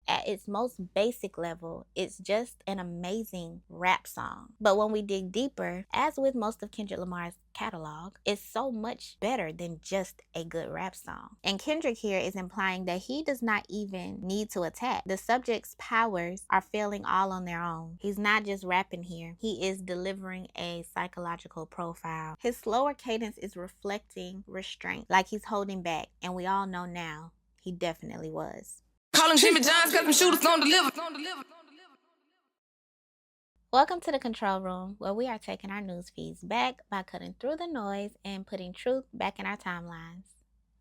At its most basic level, it's just an amazing rap song. But when we dig deeper, as with most of Kendrick Lamar's catalog, it's so much better than just a good rap song. And Kendrick here is implying that he does not even need to attack. The subject's powers are failing all on their own. He's not just rapping here, he is delivering a psychological profile. His slower cadence is reflecting restraint, like he's holding back, and we all know now he definitely was. Calling Jimmy John's cause them shooters don't deliver. Welcome to the control room, where we are taking our news feeds back by cutting through the noise and putting truth back in our timelines.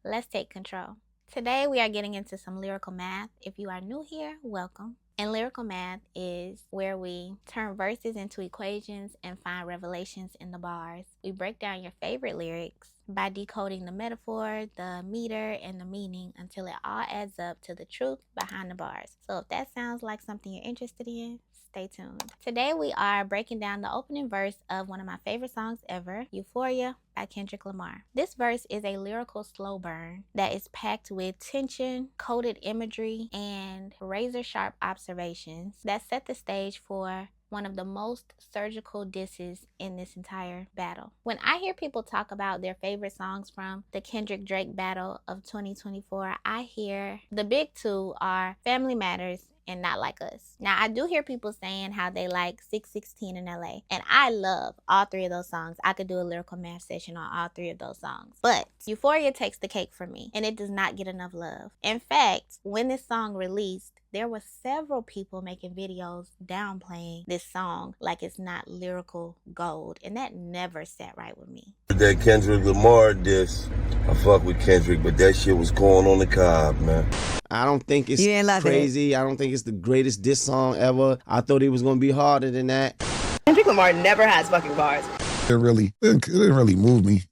Let's take control. Today we are getting into some lyrical math. If you are new here, welcome. And lyrical math is where we turn verses into equations and find revelations in the bars. We break down your favorite lyrics by decoding the metaphor, the meter, and the meaning until it all adds up to the truth behind the bars. So if that sounds like something you're interested in, stay tuned. Today we are breaking down the opening verse of one of my favorite songs ever, Euphoria by Kendrick Lamar. This verse is a lyrical slow burn that is packed with tension, coded imagery, and razor-sharp observations that set the stage for one of the most surgical disses in this entire battle. When I hear people talk about their favorite songs from the Kendrick-Drake battle of 2024, I hear the big two are Family Matters and Not Like Us. Now, I do hear people saying how they like 616 in LA, and I love all three of those songs. I could do a lyrical math session on all three of those songs. But Euphoria takes the cake for me, and it does not get enough love. In fact, when this song released, there were several people making videos downplaying this song like it's not lyrical gold, and that never sat right with me. That Kendrick Lamar diss, I fuck with Kendrick, but that shit was going on the cob, man. I don't think it's crazy. I don't think it's the greatest diss song ever. I thought it was going to be harder than that. Kendrick Lamar never has fucking bars. It didn't really move me.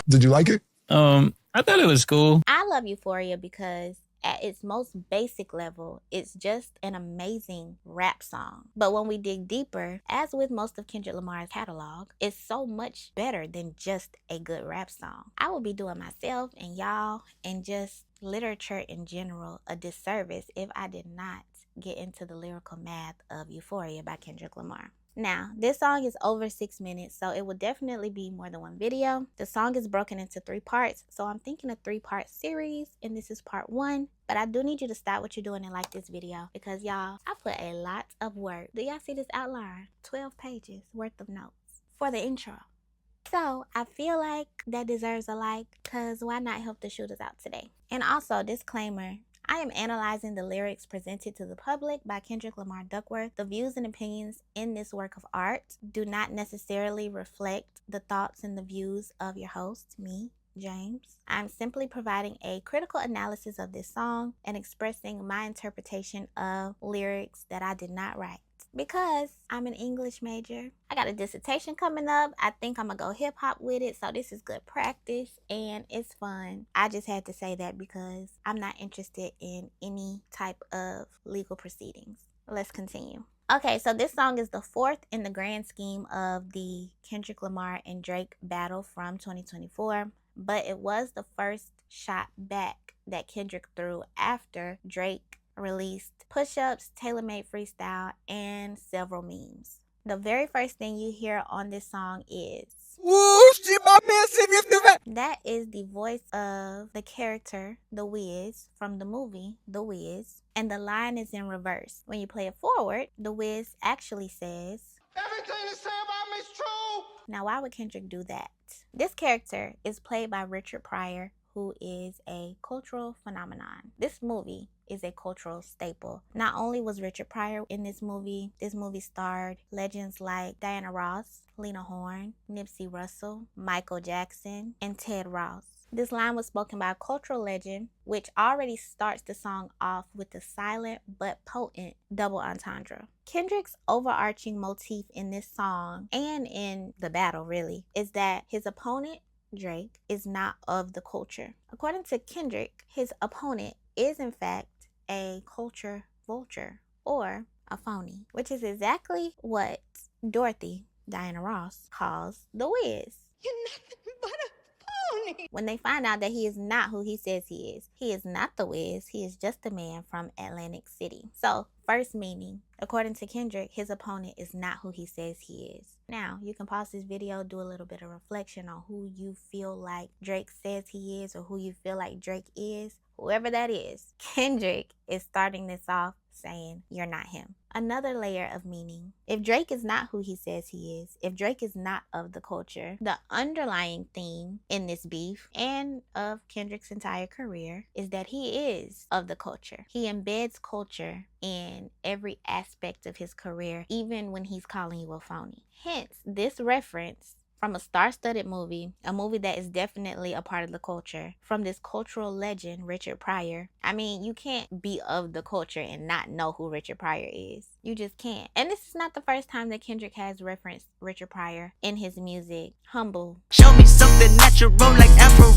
Did you like it? I thought it was cool. I love Euphoria because at its most basic level, it's just an amazing rap song. But when we dig deeper, as with most of Kendrick Lamar's catalog, it's so much better than just a good rap song. I would be doing myself and y'all and just literature in general a disservice if I did not get into the lyrical math of Euphoria by Kendrick Lamar. Now, this song is over 6 minutes, so it will definitely be more than one video. The song is broken into 3 parts, so I'm thinking a 3-part series, and this is part 1. But I do need you to stop what you're doing and like this video, because y'all, I put a lot of work. Do y'all see this outline? 12 pages worth of notes for the intro. So I feel like that deserves a like, because why not help the shooters out today? And also, disclaimer, I am analyzing the lyrics presented to the public by Kendrick Lamar Duckworth. The views and opinions in this work of art do not necessarily reflect the thoughts and the views of your host, me, Jaimsss. I'm simply providing a critical analysis of this song and expressing my interpretation of lyrics that I did not write. Because I'm an English major, I got a dissertation coming up. I think I'm gonna go hip hop with it, so this is good practice and it's fun. I just had to say that because I'm not interested in any type of legal proceedings. Let's continue. Okay, so this song is the 4th in the grand scheme of the Kendrick Lamar and Drake battle from 2024, but it was the first shot back that Kendrick threw after Drake released Push-Ups, Tailor-Made Freestyle, and several memes. The very first thing you hear on this song is that is the voice of the character, The Wiz, from the movie The Wiz, and the line is in reverse. When you play it forward, The Wiz actually says, "Everything you say about me is true." Now, why would Kendrick do that? This character is played by Richard Pryor, who is a cultural phenomenon. This movie is a cultural staple. Not only was Richard Pryor in this movie starred legends like Diana Ross, Lena Horne, Nipsey Russell, Michael Jackson, and Ted Ross. This line was spoken by a cultural legend, which already starts the song off with the silent but potent double entendre. Kendrick's overarching motif in this song, and in the battle really, is that his opponent, Drake, is not of the culture. According to Kendrick, his opponent is in fact a culture vulture or a phony, which is exactly what Dorothy, Diana Ross, calls The Wiz. You're nothing but a phony. When they find out that he is not who he says he is not the Wiz, he is just a man from Atlantic City. So, first meaning, according to Kendrick, his opponent is not who he says he is. Now, you can pause this video, do a little bit of reflection on who you feel like Drake says he is or who you feel like Drake is. Whoever that is, Kendrick is starting this off saying you're not him. Another layer of meaning. If Drake is not who he says he is, if Drake is not of the culture, the underlying theme in this beef and of Kendrick's entire career is that he is of the culture. He embeds culture in every aspect of his career, even when he's calling you a phony. Hence, this reference from a star-studded movie, a movie that is definitely a part of the culture, from this cultural legend, Richard Pryor. I mean, you can't be of the culture and not know who Richard Pryor is. You just can't. And this is not the first time that Kendrick has referenced Richard Pryor in his music. Humble. Show me something natural like Afro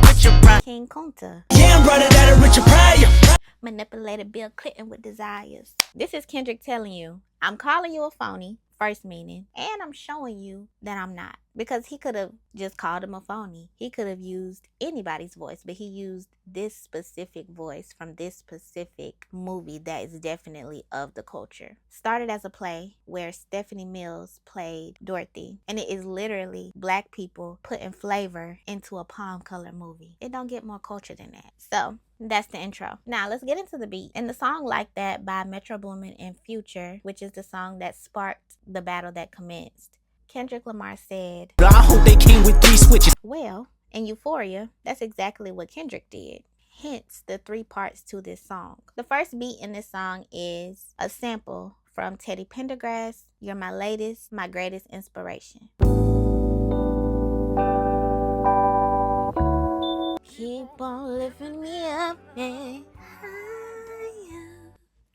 Richard Pryor. King Kunta. Yeah, I'm running out of Richard Pryor. Manipulated Bill Clinton with desires. This is Kendrick telling you, I'm calling you a phony, first meaning, and I'm showing you that I'm not. Because he could have just called him a phony. He could have used anybody's voice, but he used this specific voice from this specific movie that is definitely of the culture. Started as a play where Stephanie Mills played Dorothy, and it is literally black people putting flavor into a palm color movie. It don't get more culture than that. So that's the intro. Now let's get into the beat. In the song Like That by Metro Boomin and Future, which is the song that sparked the battle that commenced, Kendrick Lamar said, I hope they came with 3 switches. Well, in Euphoria, that's exactly what Kendrick did. Hence the 3 parts to this song. The first beat in this song is a sample from Teddy Pendergrass, You're My Latest, My Greatest Inspiration. Keep on lifting me up and higher.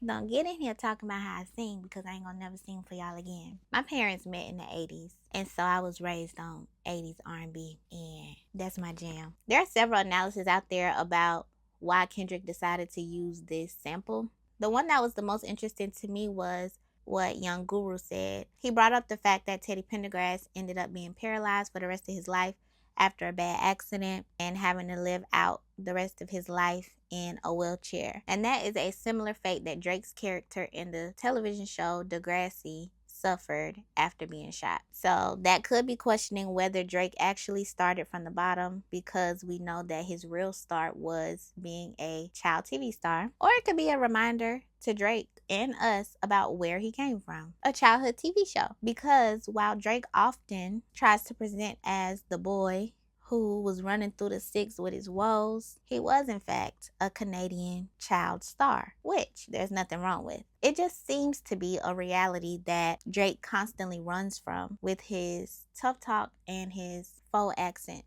Don't get in here talking about how I sing, because I ain't gonna never sing for y'all again. My parents met in the 80s, and so I was raised on 80s R&B, and that's my jam. There are several analyses out there about why Kendrick decided to use this sample. The one that was the most interesting to me was what Young Guru said. He brought up the fact that Teddy Pendergrass ended up being paralyzed for the rest of his life after a bad accident and having to live out the rest of his life in a wheelchair. And that is a similar fate that Drake's character in the television show Degrassi suffered after being shot. So that could be questioning whether Drake actually started from the bottom, because we know that his real start was being a child TV star. Or it could be a reminder to Drake and us about where he came from, a childhood TV show. Because while Drake often tries to present as the boy who was running through the six with his woes, he was in fact a Canadian child star, which there's nothing wrong with. It just seems to be a reality that Drake constantly runs from with his tough talk and his faux accents.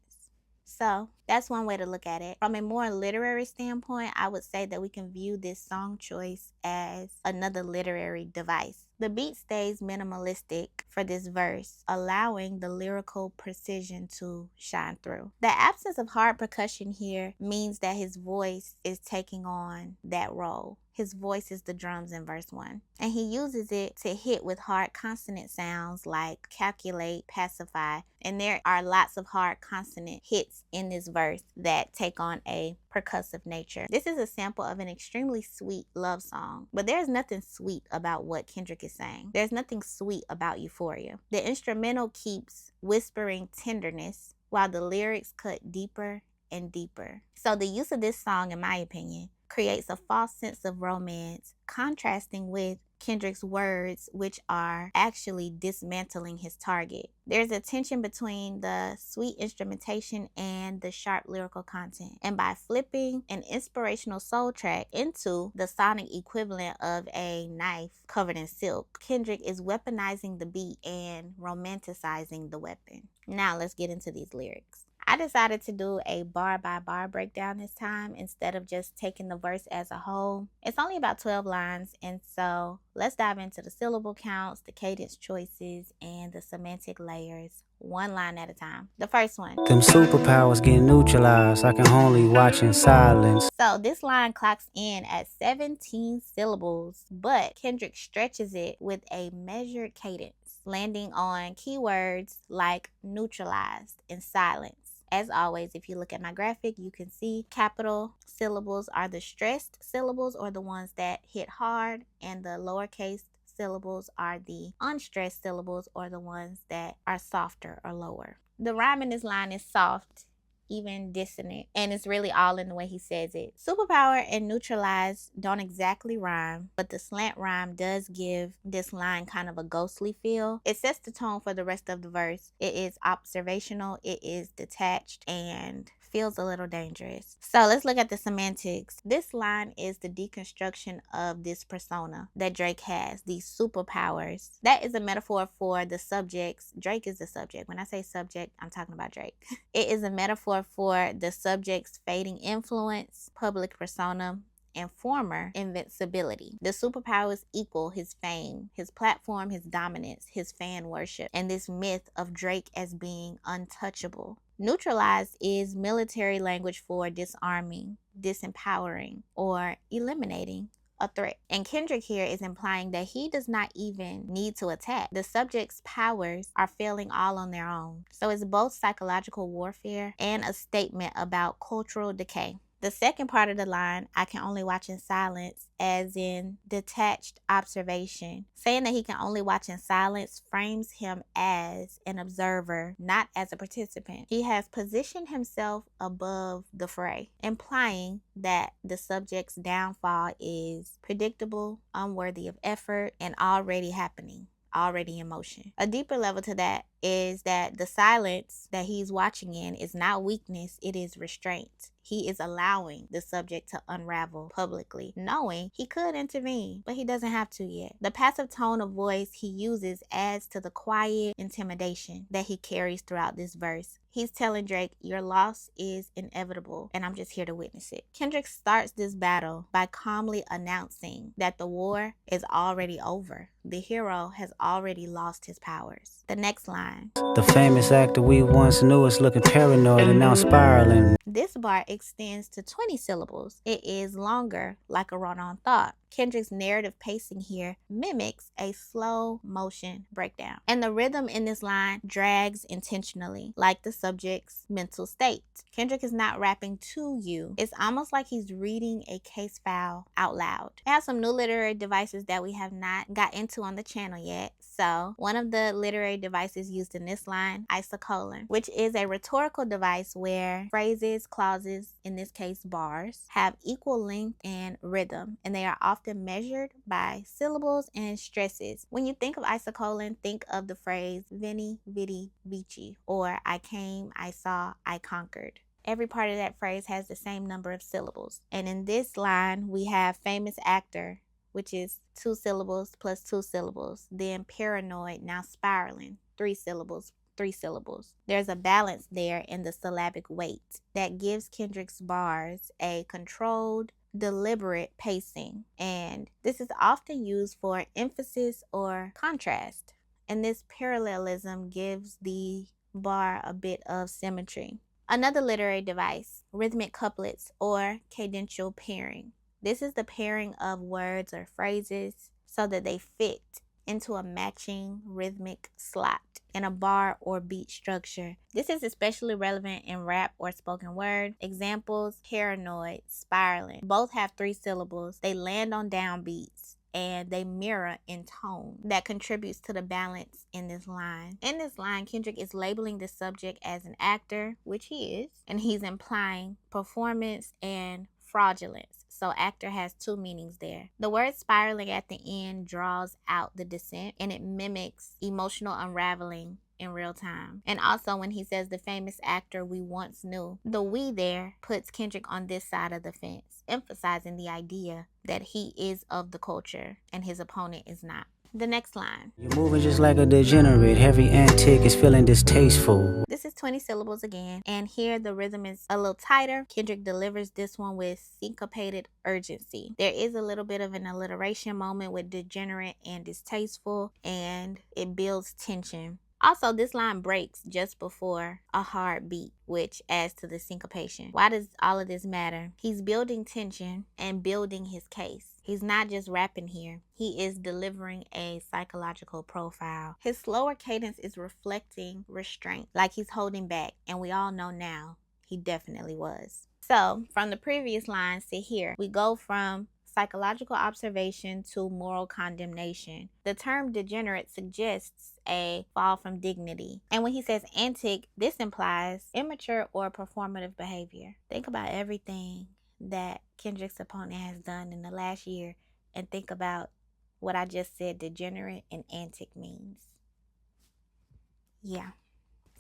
So that's one way to look at it. From a more literary standpoint, I would say that we can view this song choice as another literary device. The beat stays minimalistic for this verse, allowing the lyrical precision to shine through. The absence of hard percussion here means that his voice is taking on that role. His voice is the drums in verse 1. And he uses it to hit with hard consonant sounds like calculate, pacify. And there are lots of hard consonant hits in this verse that take on a percussive nature. This is a sample of an extremely sweet love song, but there's nothing sweet about what Kendrick is saying. There's nothing sweet about Euphoria. The instrumental keeps whispering tenderness while the lyrics cut deeper and deeper. So the use of this song, in my opinion, creates a false sense of romance, contrasting with Kendrick's words, which are actually dismantling his target. There's a tension between the sweet instrumentation and the sharp lyrical content. And by flipping an inspirational soul track into the sonic equivalent of a knife covered in silk, Kendrick is weaponizing the beat and romanticizing the weapon. Now let's get into these lyrics. I decided to do a bar by bar breakdown this time instead of just taking the verse as a whole. It's only about 12 lines, and so let's dive into the syllable counts, the cadence choices, and the semantic layers, one line at a time. The first one. Them superpowers get neutralized. I can only watch in silence. So this line clocks in at 17 syllables, but Kendrick stretches it with a measured cadence, landing on keywords like neutralized and silence. As always, if you look at my graphic, you can see capital syllables are the stressed syllables or the ones that hit hard, and the lowercase syllables are the unstressed syllables or the ones that are softer or lower. The rhyme in this line is soft, even dissonant, and it's really all in the way he says it. Superpower and neutralized don't exactly rhyme, but the slant rhyme does give this line kind of a ghostly feel. It sets the tone for the rest of the verse. It is observational, it is detached, and feels a little dangerous. So let's look at the semantics. This line is the deconstruction of this persona that Drake has, these superpowers. That is a metaphor for the subjects. Drake is the subject. When I say subject, I'm talking about Drake. It is a metaphor for the subject's fading influence, public persona, and former invincibility. The superpowers equal his fame, his platform, his dominance, his fan worship, and this myth of Drake as being untouchable. Neutralized is military language for disarming, disempowering, or eliminating a threat. And Kendrick here is implying that he does not even need to attack. The subject's powers are failing all on their own. So it's both psychological warfare and a statement about cultural decay. The second part of the line, I can only watch in silence, as in detached observation. Saying that he can only watch in silence frames him as an observer, not as a participant. He has positioned himself above the fray, implying that the subject's downfall is predictable, unworthy of effort, and already happening. Already in motion. A deeper level to that is that the silence that he's watching in is not weakness, it is restraint. He is allowing the subject to unravel publicly, knowing he could intervene, but he doesn't have to yet. The passive tone of voice he uses adds to the quiet intimidation that he carries throughout this verse. He's telling Drake, your loss is inevitable, and I'm just here to witness it. Kendrick starts this battle by calmly announcing that the war is already over. The hero has already lost his powers. The next line. The famous actor we once knew is looking paranoid and now spiraling. This bar extends to 20 syllables. It is longer, like a run-on thought. Kendrick's narrative pacing here mimics a slow motion breakdown. And the rhythm in this line drags intentionally, like the subject's mental state. Kendrick is not rapping to you. It's almost like he's reading a case file out loud. I have some new literary devices that we have not got into on the channel yet. So one of the literary devices used in this line, isocolon, which is a rhetorical device where phrases, clauses, in this case bars, have equal length and rhythm, and they are often measured by syllables and stresses. When you think of isocolon, think of the phrase veni, vidi, vici, or I came, I saw, I conquered. Every part of that phrase has the same number of syllables. And in this line, we have famous actor, which is 2 syllables plus 2 syllables. Then paranoid, now spiraling, 3 syllables, 3 syllables. There's a balance there in the syllabic weight that gives Kendrick's bars a controlled, deliberate pacing. And this is often used for emphasis or contrast. And this parallelism gives the bar a bit of symmetry. Another literary device, rhythmic couplets or cadential pairing. This is the pairing of words or phrases so that they fit into a matching rhythmic slot in a bar or beat structure. This is especially relevant in rap or spoken word. Examples, paranoid, spiraling. Both have 3 syllables. They land on downbeats and they mirror in tone. That contributes to the balance in this line. In this line, Kendrick is labeling the subject as an actor, which he is, and he's implying performance and fraudulence. So actor has 2 meanings there. The word spiraling at the end draws out the descent, and it mimics emotional unraveling in real time. And also when he says the famous actor we once knew, the we there puts Kendrick on this side of the fence, emphasizing the idea that he is of the culture and his opponent is not. The next line. You're moving just like a degenerate. Every antic is feeling distasteful. This is 20 syllables again, and here the rhythm is a little tighter. Kendrick delivers this one with syncopated urgency. There is a little bit of an alliteration moment with degenerate and distasteful, and it builds tension. Also, this line breaks just before a hard beat, which adds to the syncopation. Why does all of this matter? He's building tension and building his case. He's not just rapping here. He is delivering a psychological profile. His slower cadence is reflecting restraint, like he's holding back. And we all know now he definitely was. So from the previous lines to here, we go from psychological observation to moral condemnation. The term degenerate suggests a fall from dignity. And when he says antic, this implies immature or performative behavior. Think about everything that Kendrick's opponent has done in the last year and think about what I just said degenerate and antic means. Yeah.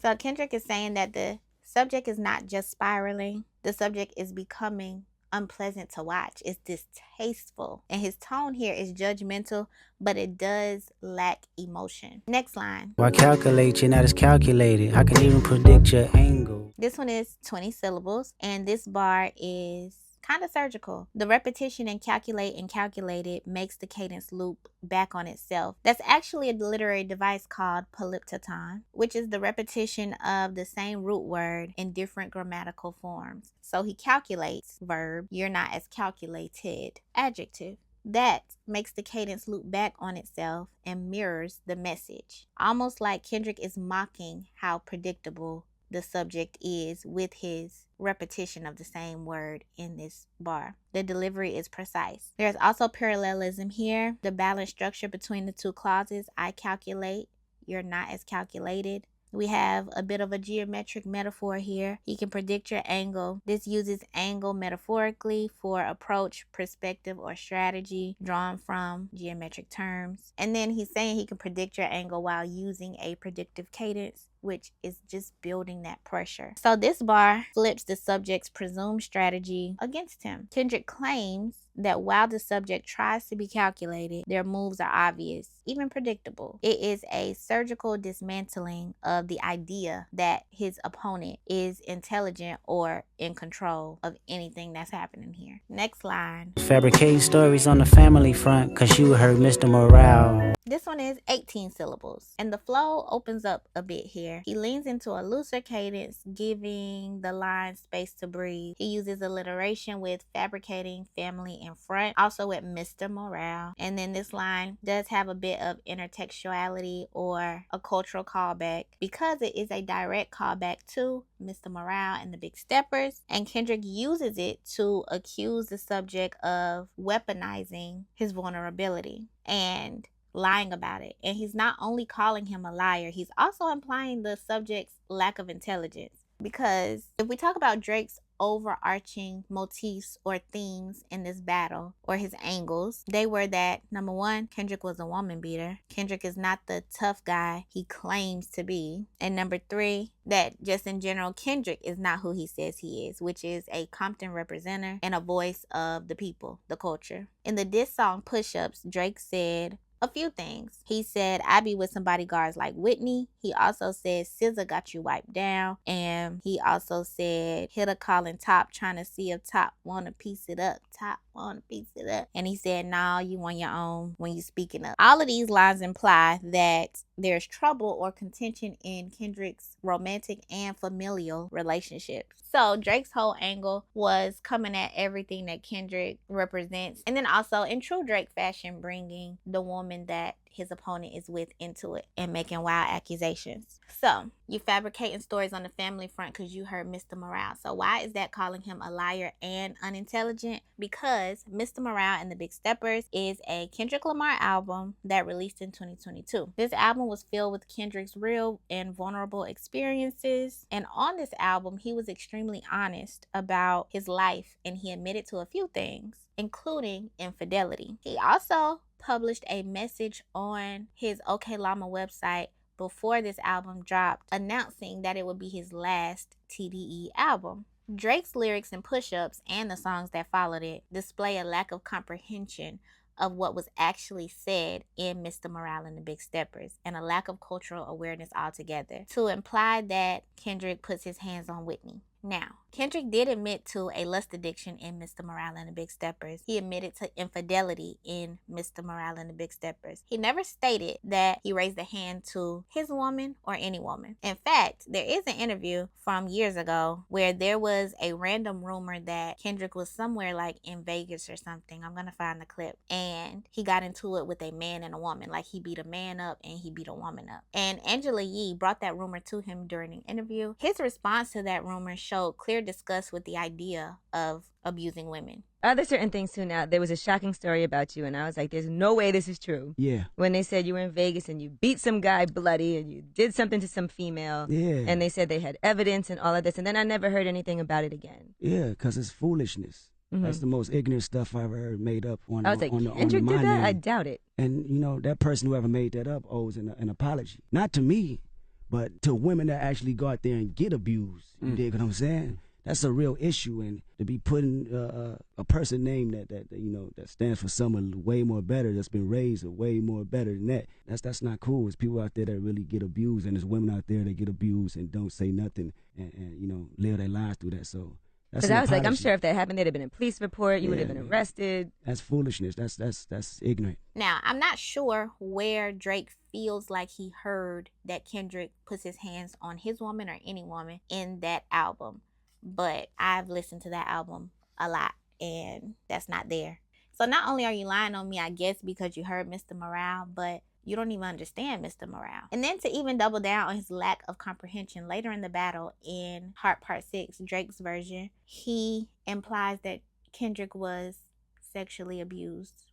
So Kendrick is saying that the subject is not just spiraling. The subject is becoming unpleasant to watch. It's distasteful. And his tone here is judgmental, but it does lack emotion. Next line. Why calculate? You're not as calculated. I can even predict your angle. This one is 20 syllables, and this bar is kind of surgical. The repetition in calculate and calculated makes the cadence loop back on itself. That's actually a literary device called polyptoton, which is the repetition of the same root word in different grammatical forms. So he calculates, verb, you're not as calculated, adjective. That makes the cadence loop back on itself and mirrors the message. Almost like Kendrick is mocking how predictable the subject is with his repetition of the same word in this bar. The delivery is precise. There's also parallelism here. The balanced structure between the two clauses, I calculate, you're not as calculated. We have a bit of a geometric metaphor here. He can predict your angle. This uses angle metaphorically for approach, perspective, or strategy drawn from geometric terms. And then he's saying he can predict your angle while using a predictive cadence, which is just building that pressure. So this bar flips the subject's presumed strategy against him. Kendrick claims that while the subject tries to be calculated, their moves are obvious, even predictable. It is a surgical dismantling of the idea that his opponent is intelligent or in control of anything that's happening here. Next line. Fabricating stories on the family front, cause you heard Mr. Morale. This one is 18 syllables, and the flow opens up a bit here. He leans into a looser cadence, giving the line space to breathe. He uses alliteration with fabricating family in front, also with Mr. Morale. And then this line does have a bit of intertextuality or a cultural callback because it is a direct callback to Mr. Morale and the Big Steppers, and Kendrick uses it to accuse the subject of weaponizing his vulnerability and lying about it. And he's not only calling him a liar, he's also implying the subject's lack of intelligence. Because if we talk about Drake's overarching motifs or themes in this battle, or his angles, they were that, number one, Kendrick was a woman beater. Kendrick is not the tough guy he claims to be. And number three, that just in general, Kendrick is not who he says he is, which is a Compton representative and a voice of the people, the culture. In the diss song Push-Ups, Drake said a few things. He said, I be with some bodyguards like Whitney. He also said, SZA got you wiped down. And he also said, hit a calling Top, trying to see if Top wanna piece it up. Top wanna piece it up. And he said, nah, you on your own when you speaking up. All of these lines imply that there's trouble or contention in Kendrick's romantic and familial relationships. So Drake's whole angle was coming at everything that Kendrick represents, and then also in true Drake fashion, bringing the woman that his opponent is with into it and making wild accusations. So you fabricating stories on the family front because you heard Mr. Morale. So why is that calling him a liar and unintelligent? Because Mr. Morale and the Big Steppers is a Kendrick Lamar album that released in 2022. This album was filled with Kendrick's real and vulnerable experiences, and on this album he was extremely honest about his life, and he admitted to a few things, including infidelity. He also published a message on his OK Llama website before this album dropped, announcing that it would be his last TDE album. Drake's lyrics and Push-Ups and the songs that followed it display a lack of comprehension of what was actually said in Mr. Morale and the Big Steppers, and a lack of cultural awareness altogether, to imply that Kendrick puts his hands on Whitney. Now, Kendrick did admit to a lust addiction in Mr. Morale and the Big Steppers. He admitted to infidelity in Mr. Morale and the Big Steppers. He never stated that he raised a hand to his woman or any woman. In fact, there is an interview from years ago where there was a random rumor that Kendrick was somewhere like in Vegas or something. I'm gonna find the clip. And he got into it with a man and a woman. Like he beat a man up and he beat a woman up. And Angela Yee brought that rumor to him during an interview. His response to that rumor showed clear disgust with the idea of abusing women. Are there certain things too now? There was a shocking story about you, and I was like, there's no way this is true. Yeah. When they said you were in Vegas and you beat some guy bloody and you did something to some female. Yeah. And they said they had evidence and all of this, and then I never heard anything about it again. Yeah, because it's foolishness. That's the most ignorant stuff I've ever heard made up on I was like, on Kendrick my did that? name. I doubt it. And, you know, that person, whoever made that up, owes an apology. Not to me, but to women that actually go out there and get abused. You dig what I'm saying? That's a real issue, and to be putting a person name that you know that stands for someone way more better, that's been raised way more better than that. That's not cool. There's people out there that really get abused, and there's women out there that get abused and don't say nothing, and you know live their lives through that. So that's because I was like, I'm sure if that happened, there'd have been a police report. You would have been arrested. That's foolishness. That's ignorant. Now, I'm not sure where Drake feels like he heard that Kendrick puts his hands on his woman or any woman in that album. But I've listened to that album a lot, and that's not there. So not only are you lying on me, I guess, because you heard Mr. Morale, but you don't even understand Mr. Morale. And then to even double down on his lack of comprehension, later in the battle in Heart Part 6, Drake's version, he implies that Kendrick was sexually abused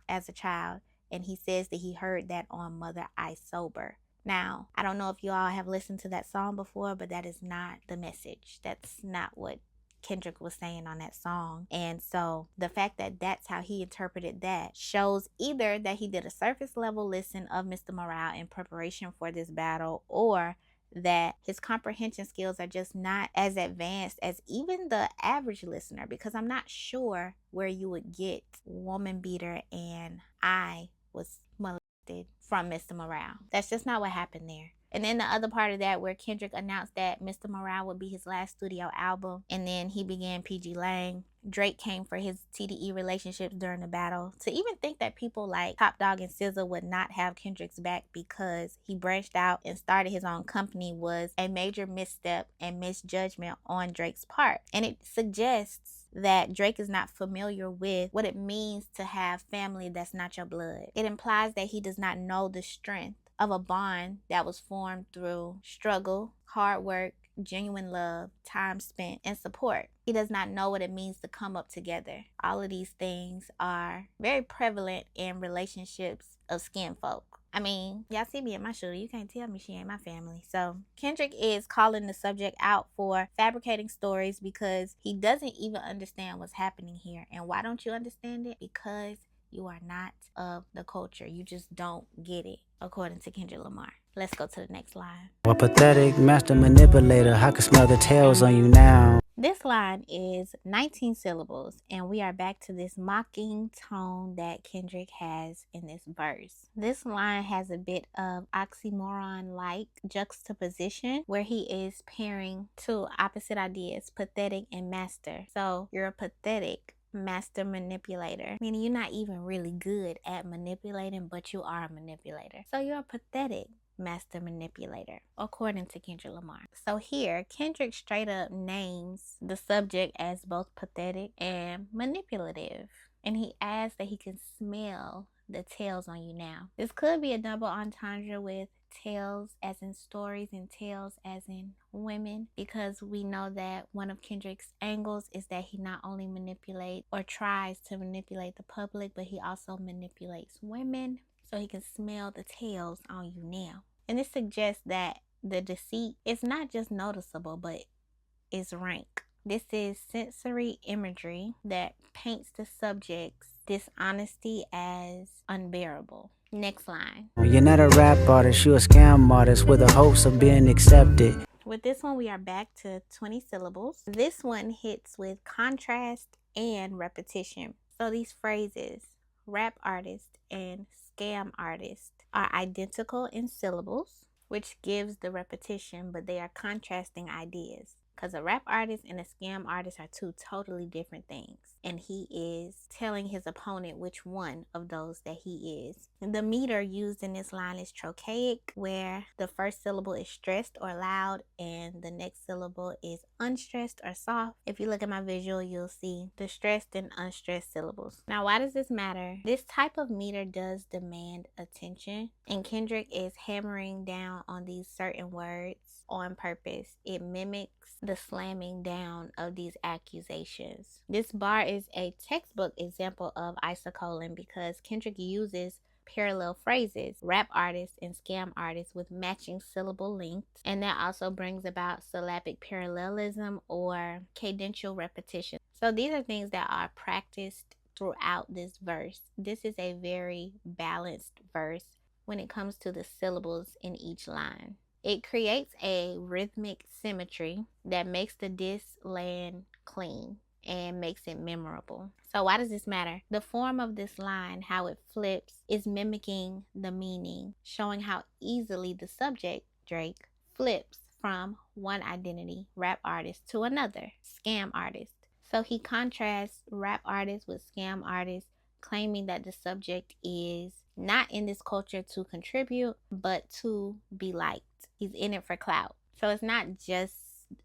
as a child, and he says that he heard that on Mother I Sober. Now, I don't know if you all have listened to that song before, but that is not the message. That's not what Kendrick was saying on that song. And so the fact that that's how he interpreted that shows either that he did a surface level listen of Mr. Morale in preparation for this battle, or that his comprehension skills are just not as advanced as even the average listener, because I'm not sure where you would get woman beater and I was molested from Mr. Morale. That's just not what happened there. And then the other part of that, where Kendrick announced that Mr. Morale would be his last studio album, and then he began PG Lang. Drake came for his TDE relationships during the battle. To even think that people like Top Dawg and SZA would not have Kendrick's back because he branched out and started his own company was a major misstep and misjudgment on Drake's part. And it suggests that Drake is not familiar with what it means to have family that's not your blood. It implies that he does not know the strength of a bond that was formed through struggle, hard work, genuine love, time spent, and support. He does not know what it means to come up together. All of these things are very prevalent in relationships of skin folk. I mean, y'all see me in my shooter. You can't tell me she ain't my family. So Kendrick is calling the subject out for fabricating stories because he doesn't even understand what's happening here. And why don't you understand it? Because you are not of the culture. You just don't get it, according to Kendrick Lamar. Let's go to the next line. A pathetic master manipulator. I can smell the tails on you now. This line is 19 syllables, and we are back to this mocking tone that Kendrick has in this verse. This line has a bit of oxymoron-like juxtaposition where he is pairing two opposite ideas, pathetic and master. So you're a pathetic master manipulator, meaning you're not even really good at manipulating, but you are a manipulator. So you're a pathetic master manipulator, according to Kendrick Lamar. So here, Kendrick straight up names the subject as both pathetic and manipulative. And he adds that he can smell the tails on you now. This could be a double entendre with tales as in stories and tales as in women, because we know that one of Kendrick's angles is that he not only manipulates or tries to manipulate the public, but he also manipulates women. So he can smell the tails on you now. And this suggests that the deceit is not just noticeable, but is rank. This is sensory imagery that paints the subject's dishonesty as unbearable. Next line. You're not a rap artist, you're a scam artist with the hopes of being accepted. With this one, we are back to 20 syllables. This one hits with contrast and repetition. So these phrases, rap artist and scam artist, are identical in syllables, which gives the repetition, but they are contrasting ideas. because a rap artist and a scam artist are two totally different things. And he is telling his opponent which one of those that he is. The meter used in this line is trochaic, where the first syllable is stressed or loud and the next syllable is unstressed or soft. If you look at my visual, you'll see the stressed and unstressed syllables. Now, why does this matter? This type of meter does demand attention, and Kendrick is hammering down on these certain words on purpose. It mimics the slamming down of these accusations. This bar is a textbook example of isocolon because Kendrick uses parallel phrases, rap artists and scam artists with matching syllable lengths, and that also brings about syllabic parallelism or cadential repetition. So these are things that are practiced throughout this verse. This is a very balanced verse when it comes to the syllables in each line. It creates a rhythmic symmetry that makes the diss land clean and makes it memorable. So why does this matter? The form of this line, how it flips, is mimicking the meaning, showing how easily the subject, Drake, flips from one identity, rap artist, to another, scam artist. So he contrasts rap artists with scam artists, claiming that the subject is not in this culture to contribute, but to be liked. He's in it for clout. So it's not just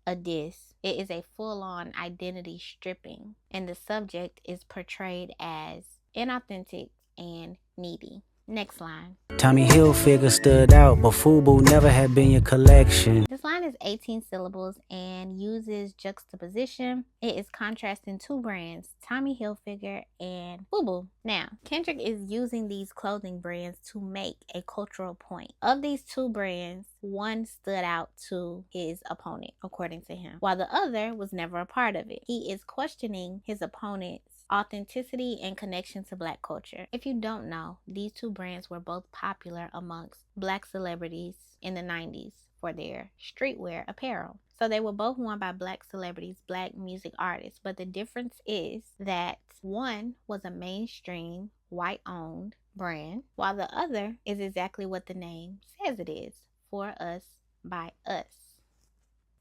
a diss. It is a full-on identity stripping, and the subject is portrayed as inauthentic and needy. Next line. Tommy Hilfiger stood out, but FUBU never had been your collection. This line is 18 syllables and uses juxtaposition. It is contrasting two brands, Tommy Hilfiger and FUBU. Now, Kendrick is using these clothing brands to make a cultural point. Of these two brands, one stood out to his opponent, according to him, while the other was never a part of it. He is questioning his opponent's authenticity and connection to Black culture. If you don't know, these two brands were both popular amongst Black celebrities in the 90s for their streetwear apparel. So they were both worn by Black celebrities, Black music artists, but the difference is that one was a mainstream, white-owned brand, while the other is exactly what the name says it is, for us, by us.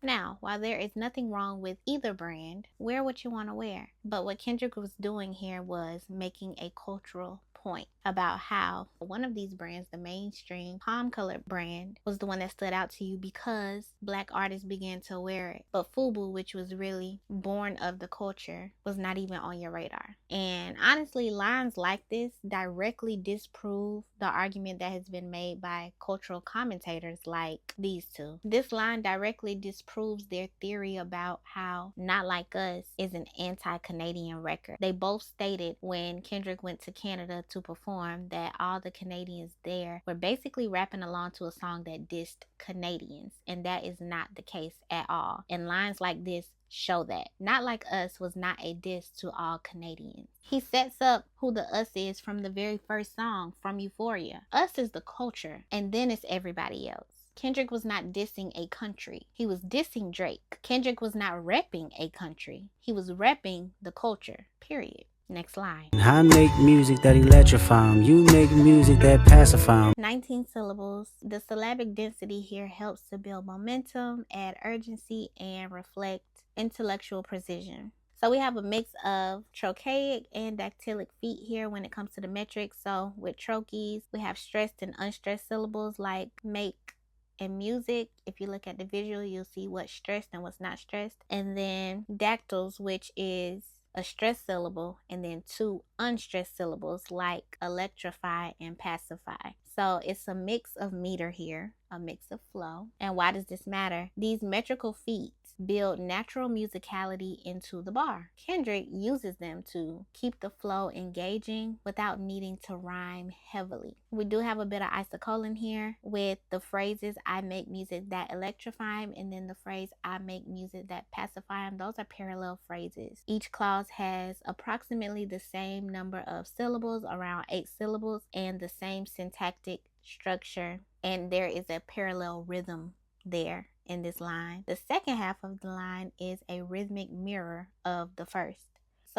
Now, while there is nothing wrong with either brand, wear what you want to wear. But what Kendrick was doing here was making a cultural point about how one of these brands, the mainstream palm colored brand, was the one that stood out to you because Black artists began to wear it. But FUBU, which was really born of the culture, was not even on your radar. And honestly, lines like this directly disprove the argument that has been made by cultural commentators like these two. This line directly disproves their theory about how Not Like Us is an anti-Canadian record. They both stated when Kendrick went to Canada to perform that all the Canadians there were basically rapping along to a song that dissed Canadians, and that is not the case at all. And lines like this show that. Not Like Us was not a diss to all Canadians. He sets up who the us is from the very first song from Euphoria. Us is the culture, and then it's everybody else. Kendrick was not dissing a country. He was dissing Drake. Kendrick was not repping a country. He was repping the culture, period. Next line. I make music that electrify 'em. You make music that pacify 'em. 19 syllables. The syllabic density here helps to build momentum, add urgency, and reflect intellectual precision. So we have a mix of trochaic and dactylic feet here when it comes to the metrics. So with trochees, we have stressed and unstressed syllables like make and music. If you look at the visual, you'll see what's stressed and what's not stressed. And then dactyls, which is a stressed syllable, and then two unstressed syllables like electrify and pacify. So it's a mix of meter here, a mix of flow. And why does this matter? These metrical feet build natural musicality into the bar. Kendrick uses them to keep the flow engaging without needing to rhyme heavily. We do have a bit of isocolon here with the phrases I make music that electrify him, and then the phrase I make music that pacify him. Those are parallel phrases. Each clause has approximately the same number of syllables, around 8 syllables, and the same syntactic structure, and there is a parallel rhythm there in this line. The second half of the line is a rhythmic mirror of the first.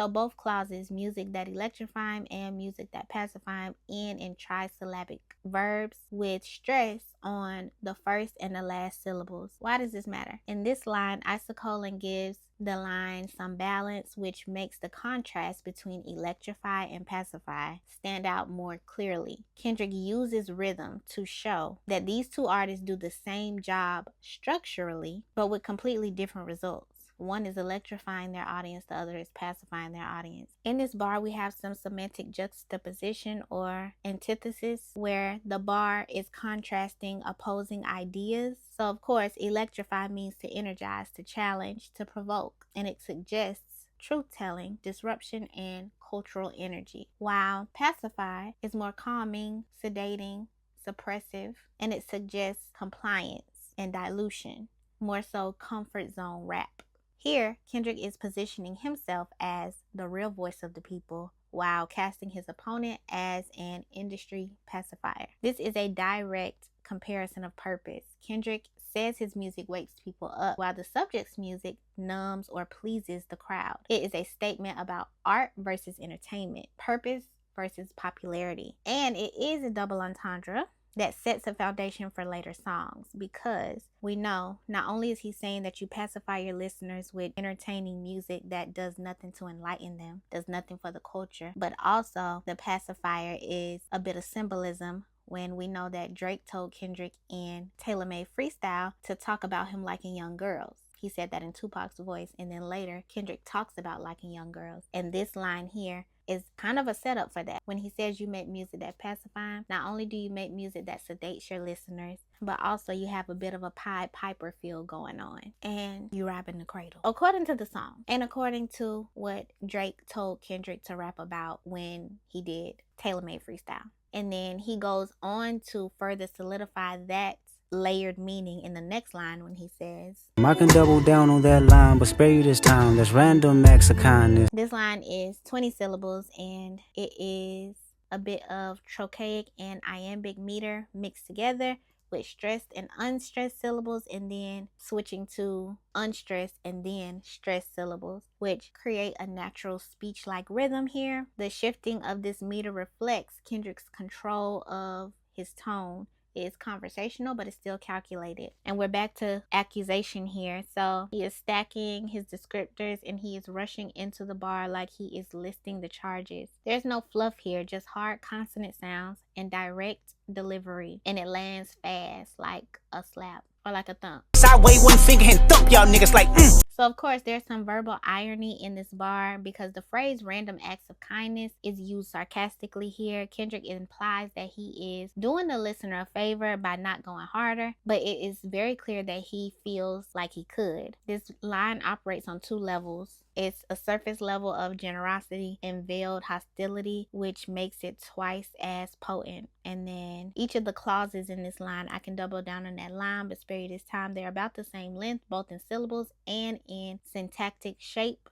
So both clauses, music that electrify him and music that pacify him, end in trisyllabic verbs with stress on the first and the last syllables. Why does this matter? In this line, isocolon gives the line some balance, which makes the contrast between electrify and pacify stand out more clearly. Kendrick uses rhythm to show that these two artists do the same job structurally, but with completely different results. One is electrifying their audience, the other is pacifying their audience. In this bar, we have some semantic juxtaposition or antithesis, where the bar is contrasting opposing ideas. So of course, electrify means to energize, to challenge, to provoke, and it suggests truth-telling, disruption, and cultural energy. While pacify is more calming, sedating, suppressive, and it suggests compliance and dilution, more so comfort zone rap. Here, Kendrick is positioning himself as the real voice of the people while casting his opponent as an industry pacifier. This is a direct comparison of purpose. Kendrick says his music wakes people up, while the subject's music numbs or pleases the crowd. It is a statement about art versus entertainment, purpose versus popularity. And it is a double entendre that sets a foundation for later songs, because we know not only is he saying that you pacify your listeners with entertaining music that does nothing to enlighten them, does nothing for the culture, but also the pacifier is a bit of symbolism, when we know that Drake told Kendrick in Tailor Made Freestyle to talk about him liking young girls. He said that in Tupac's voice, and then later Kendrick talks about liking young girls. And this line here is kind of a setup for that. When he says you make music that pacify him, not only do you make music that sedates your listeners, but also you have a bit of a Pied Piper feel going on, and you robbing the cradle, according to the song, and according to what Drake told Kendrick to rap about when he did Tailor Made Freestyle. And then he goes on to further solidify that layered meaning in the next line when he says, I can double down on that line, but spare you this time. That's random acts of kindness. This line is 20 syllables, and it is a bit of trochaic and iambic meter mixed together with stressed and unstressed syllables, and then switching to unstressed and then stressed syllables, which create a natural speech-like rhythm here. The shifting of this meter reflects Kendrick's control of his tone. It's conversational, but it's still calculated. And we're back to accusation here. So he is stacking his descriptors, and he is rushing into the bar like he is listing the charges. There's no fluff here, just hard consonant sounds and direct delivery. And it lands fast, like a slap or like a thump. Sideway one finger and thump y'all niggas like So of course there's some verbal irony in this bar, because the phrase random acts of kindness is used sarcastically here. Kendrick implies that he is doing the listener a favor by not going harder, but it is very clear that he feels like he could. This line operates on two levels. It's a surface level of generosity and veiled hostility, which makes it twice as potent. And then each of the clauses in this line, I can double down on that line, but spare you this time. They're about the same length, both in syllables and in syntactic shape,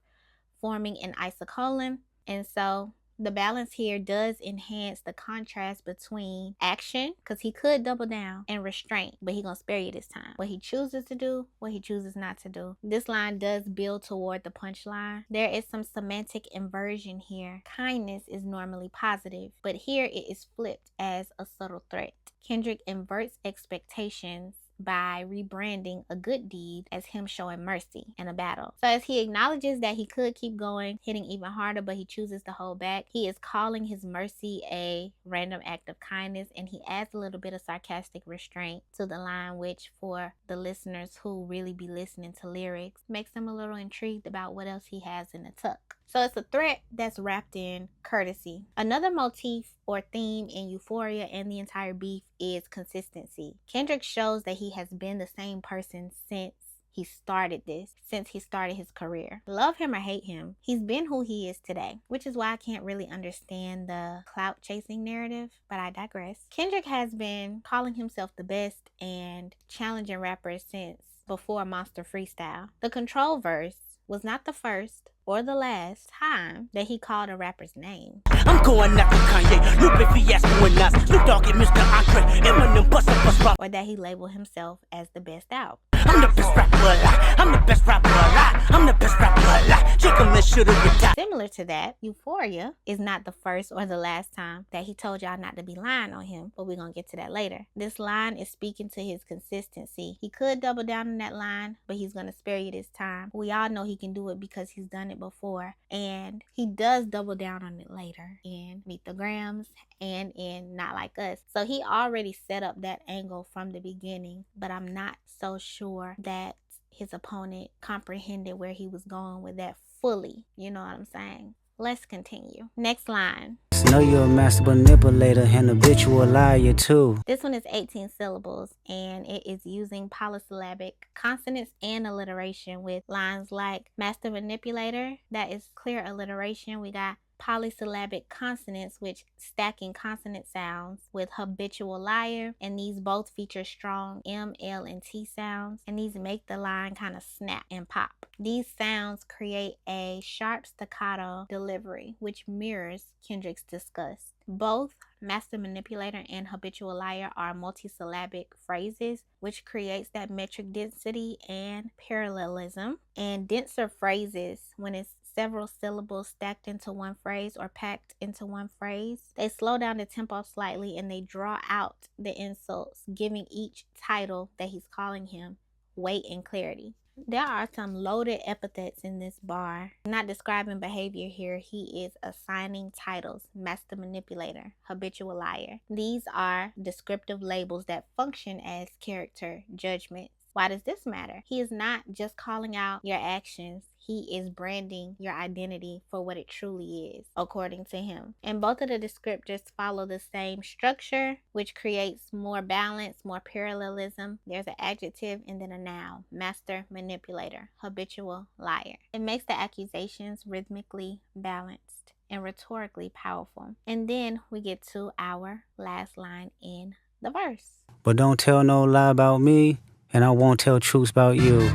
forming an isocolon. And so the balance here does enhance the contrast between action, because he could double down, and restraint, but he gonna spare you this time. What he chooses to do, what he chooses not to do. This line does build toward the punchline. There is some semantic inversion here. Kindness is normally positive, but here it is flipped as a subtle threat. Kendrick inverts expectations by rebranding a good deed as him showing mercy in a battle. So as he acknowledges that he could keep going, hitting even harder, but he chooses to hold back, he is calling his mercy a random act of kindness, and he adds a little bit of sarcastic restraint to the line, which for the listeners who really be listening to lyrics makes them a little intrigued about what else he has in the tuck. So it's a threat that's wrapped in courtesy. Another motif or theme in Euphoria and the entire beef is consistency. Kendrick shows that he has been the same person since he started his career. Love him or hate him, he's been who he is today, which is why I can't really understand the clout chasing narrative, but I digress. Kendrick has been calling himself the best and challenging rappers since before Monster Freestyle. The Control verse was not the first or the last time that he called a rapper's name. I'm going after Kanye, Lupe Fiasco and Nas, Snoop Dogg and Mr. Andre, Eminem bust. Or that he labeled himself as the best out. I'm the best rapper alive. I'm the best rapper alive. I'm the best rapper alive. Chicken let shoulda retire. Similar to that, Euphoria is not the first or the last time that he told y'all not to be lying on him, but we're gonna get to that later. This line is speaking to his consistency. He could double down on that line, but he's gonna spare you this time. We all know he can do it because he's done it before, and he does double down on it later in Meet the Grams and in Not Like Us. So he already set up that angle from the beginning, but I'm not so sure that his opponent comprehended where he was going with that fully. You know what I'm saying? Let's continue. Next line. Know you're a master manipulator and habitual liar too. This one is 18 syllables and it is using polysyllabic consonants and alliteration with lines like master manipulator. That is clear alliteration. We got polysyllabic consonants, which stacking consonant sounds with habitual liar, and these both feature strong M, L, and T sounds, and these make the line kind of snap and pop. These sounds create a sharp staccato delivery, which mirrors Kendrick's disgust. Both master manipulator and habitual liar are multisyllabic phrases, which creates that metric density and parallelism. And denser phrases, when it's several syllables stacked into one phrase or packed into one phrase, they slow down the tempo slightly and they draw out the insults, giving each title that he's calling him weight and clarity. There are some loaded epithets in this bar. Not describing behavior here, he is assigning titles: master manipulator, habitual liar. These are descriptive labels that function as character judgments. Why does this matter? He is not just calling out your actions, he is branding your identity for what it truly is, according to him. And both of the descriptors follow the same structure, which creates more balance, more parallelism. There's an adjective and then a noun: master manipulator, habitual liar. It makes the accusations rhythmically balanced and rhetorically powerful. And then we get to our last line in the verse. But don't tell no lie about me, and I won't tell truths about you.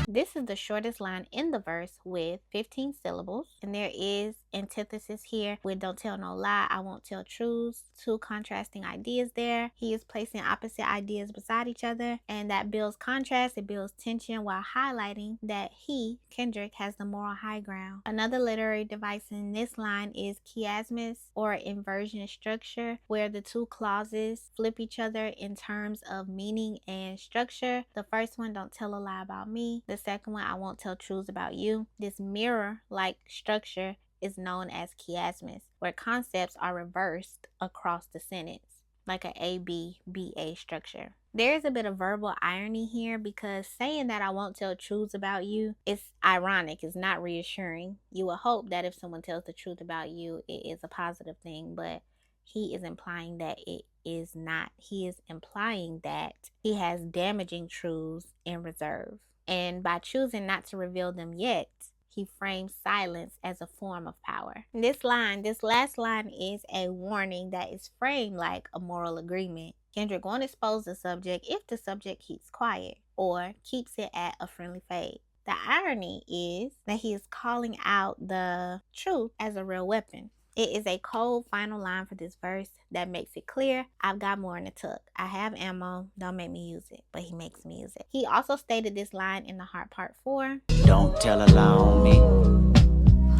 This is the shortest line in the verse with 15 syllables, and there is antithesis here with don't tell no lie, I won't tell truths. Two contrasting ideas there. He is placing opposite ideas beside each other, and that builds contrast, it builds tension while highlighting that he, Kendrick, has the moral high ground. Another literary device in this line is chiasmus, or inversion structure, where the two clauses flip each other in terms of meaning and structure. The first one, don't tell a lie about me. The second one, I won't tell truths about you. This mirror-like structure is known as chiasmus, where concepts are reversed across the sentence, like a A-B-B-A structure. There is a bit of verbal irony here, because saying that I won't tell truths about you is ironic, it's not reassuring. You would hope that if someone tells the truth about you, it is a positive thing, but he is implying that it is not. He is implying that he has damaging truths in reserve. And by choosing not to reveal them yet, he frames silence as a form of power. This last line is a warning that is framed like a moral agreement. Kendrick won't expose the subject if the subject keeps quiet or keeps it at a friendly fade. The irony is that he is calling out the truth as a real weapon. It is a cold final line for this verse that makes it clear: I've got more in the tuck. I have ammo, don't make me use it. But he makes me use it. He also stated this line in the Heart Part 4. Don't tell a lie on me,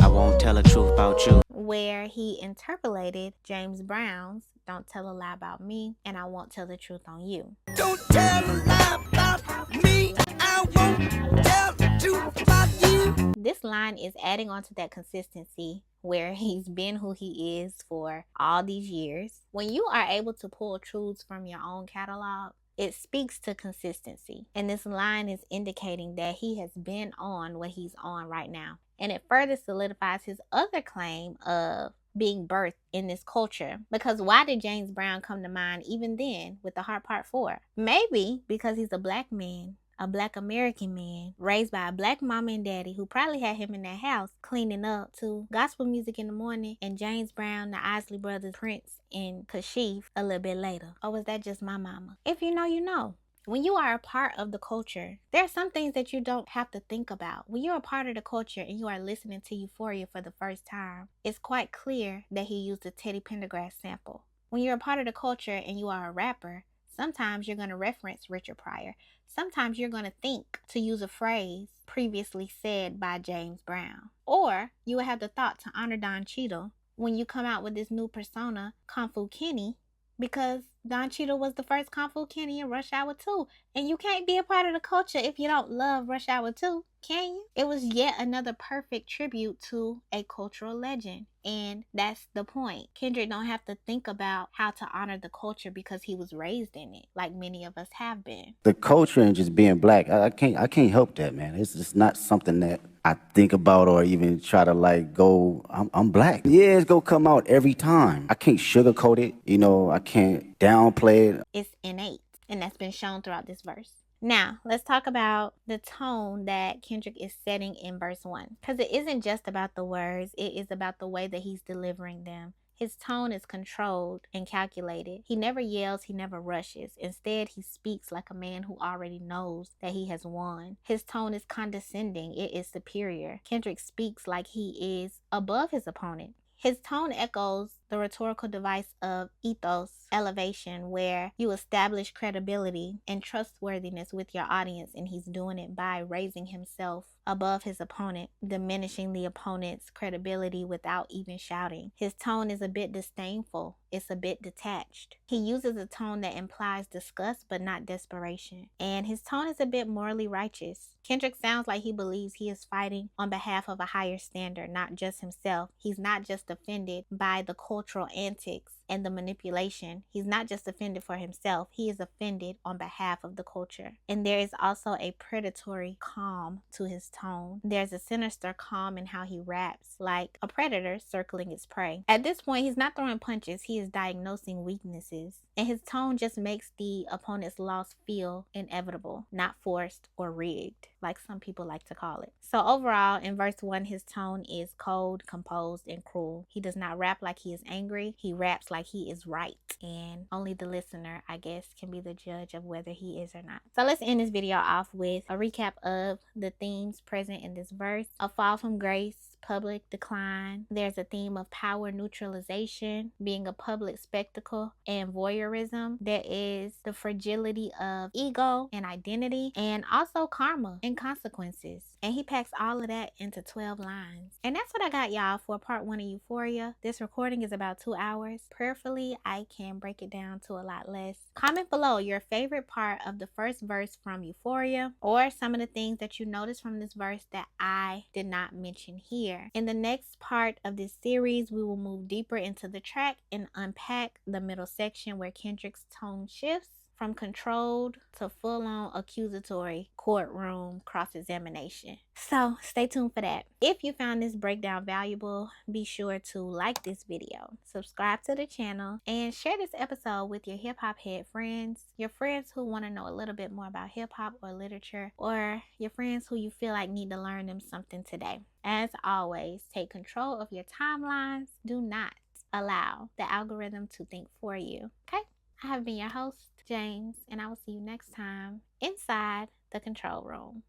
I won't tell the truth about you. Where he interpolated James Brown's don't tell a lie about me, and I won't tell the truth on you. Don't tell a lie about me, I won't tell the truth about you. This line is adding on to that consistency where he's been who he is for all these years. When you are able to pull truths from your own catalog, it speaks to consistency. And this line is indicating that he has been on what he's on right now. And it further solidifies his other claim of being birthed in this culture. Because why did James Brown come to mind even then with the Heart Part 4? Maybe because he's a black man, a black American man, raised by a black mama and daddy who probably had him in their house cleaning up to gospel music in the morning and James Brown, the Isley Brothers, Prince, and Kashif a little bit later. Or was that just my mama? If you know, you know. When you are a part of the culture, there are some things that you don't have to think about. When you're a part of the culture and you are listening to Euphoria for the first time, it's quite clear that he used a Teddy Pendergrass sample. When you're a part of the culture and you are a rapper, Sometimes you're going to reference Richard Pryor. Sometimes you're going to think to use a phrase previously said by James Brown. Or you will have the thought to honor Don Cheadle when you come out with this new persona, Kung Fu Kenny, because Don Cheadle was the first Kung Fu Kenny in Rush Hour 2. And you can't be a part of the culture if you don't love Rush Hour 2, can you? It was yet another perfect tribute to a cultural legend. And that's the point. Kendrick don't have to think about how to honor the culture because he was raised in it, like many of us have been. The culture and just being black, I can't help that, man. It's just not something that I think about or even try to like go, I'm black. Yeah, it's gonna come out every time. I can't sugarcoat it, you know, I can't downplay it. It's innate, and that's been shown throughout this verse. Now, let's talk about the tone that Kendrick is setting in verse 1. Because it isn't just about the words, it is about the way that he's delivering them. His tone is controlled and calculated. He never yells, he never rushes. Instead, he speaks like a man who already knows that he has won. His tone is condescending, it is superior. Kendrick speaks like he is above his opponent. His tone echoes the rhetorical device of ethos elevation, where you establish credibility and trustworthiness with your audience, and he's doing it by raising himself above his opponent, diminishing the opponent's credibility without even shouting. His tone is a bit disdainful. It's a bit detached. He uses a tone that implies disgust but not desperation. And his tone is a bit morally righteous. Kendrick sounds like he believes he is fighting on behalf of a higher standard, not just himself. He's not just offended by the cultural antics and the manipulation. He's not just offended for himself. He is offended on behalf of the culture. And there is also a predatory calm to his tone. There's a sinister calm in how he raps, like a predator circling its prey. At this point, he's not throwing punches. He is diagnosing weaknesses. And his tone just makes the opponent's loss feel inevitable, not forced or rigged, like some people like to call it. So overall, in verse 1, his tone is cold, composed, and cruel. He does not rap like he is angry. He raps like he is right. And only the listener, I guess, can be the judge of whether he is or not. So let's end this video off with a recap of the themes present in this verse. A fall from grace, public decline. There's a theme of power neutralization, being a public spectacle, and voyeurism. There is the fragility of ego and identity, and also karma and consequences. And he packs all of that into 12 lines. And that's what I got, y'all, for part 1 of Euphoria. This recording is about 2 hours. Prayerfully, I can break it down to a lot less. Comment below your favorite part of the first verse from Euphoria, or some of the things that you noticed from this verse that I did not mention here. In the next part of this series, we will move deeper into the track and unpack the middle section where Kendrick's tone shifts from controlled to full-on accusatory courtroom cross-examination. So stay tuned for that. If you found this breakdown valuable, be sure to like this video, subscribe to the channel, and share this episode with your hip-hop head friends, your friends who want to know a little bit more about hip-hop or literature, or your friends who you feel like need to learn them something today. As always, take control of your timelines. Do not allow the algorithm to think for you. Okay? I have been your host, James, and I will see you next time inside the control room.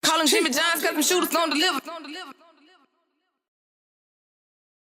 Calling Jimmy John's got them shooters on deliver.